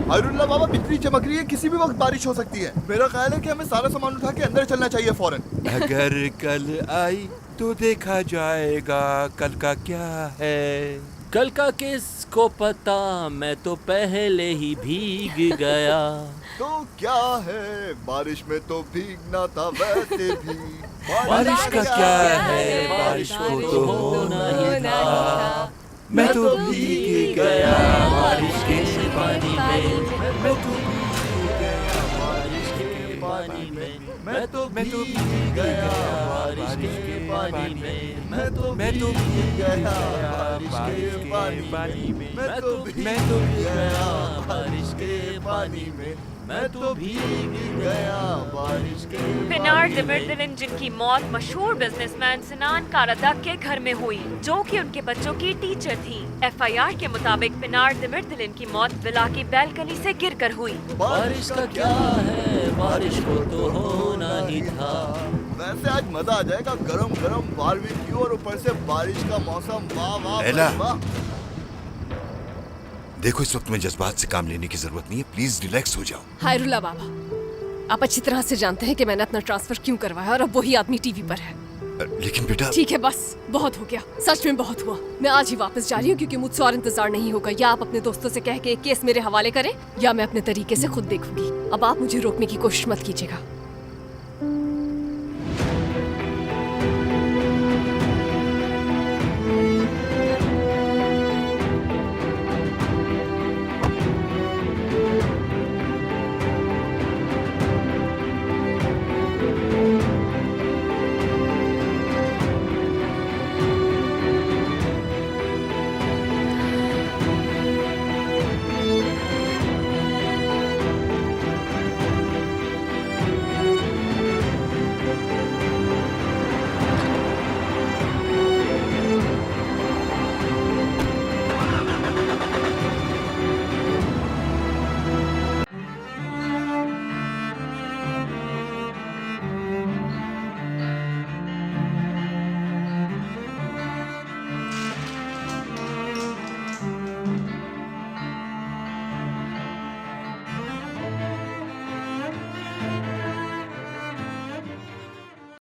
हायरुल्लाह बाबा, बिजली चमक रही है, किसी भी वक्त बारिश हो सकती है। मेरा ख्याल है कि हमें सारा सामान उठा के अंदर चलना चाहिए फौरन। अगर कल आई तो देखा जाएगा कल का क्या है। कल का किसको पता, मैं तो पहले ही भीग गया। तो क्या है, बारिश में तो भीगना था वैसे भी। बारिश का क्या है, बारिश को तो होना ही था। मैं तो भीग गया बारिश के पानी में, मैं तो भीग गया बारिश के पानी में, मैं तो भीग गया बारिश के पानी में, मैं तो भीग गया बारिश के पानी में, मैं तो भीग गया बारिश के पानी में, मैं तो भीग गया बारिश के। पिनार दिमिर्दिलिन, जिनकी मौत मशहूर बिजनेसमैन सिनान कारदाक के घर में हुई, जो कि उनके बच्चों की टीचर थी। एफआईआर के मुताबिक पिनार दिमिर्दिलिन की मौत विला की बैल्कनी से गिरकर हुई। बारिश का क्या है, बारिश को तो होना ही था। वैसे आज मजा आ जाएगा, गरम गरम बारबेक्यू और ऊपर से बारिश का मौसम। वाह वाह लैला। वाह। देखो, इस वक्त में जज्बात से काम लेने की जरूरत नहीं है, प्लीज रिलैक्स हो जाओ। हायरुल्लाह बाबा, आप अच्छी तरह से जानते हैं कि मैंने अपना ट्रांसफर क्यों करवाया और अब वही आदमी टीवी पर है। लेकिन बेटा, ठीक है, बस बहुत हो गया, सच में बहुत हुआ। मैं आज ही वापस जा रही हूँ क्योंकि मुझसे और इंतजार नहीं होगा। या आप अपने दोस्तों से कह के एक केस मेरे हवाले करें या मैं अपने तरीके से खुद देखूंगी। अब आप मुझे रोकने की कोशिश मत कीजिएगा।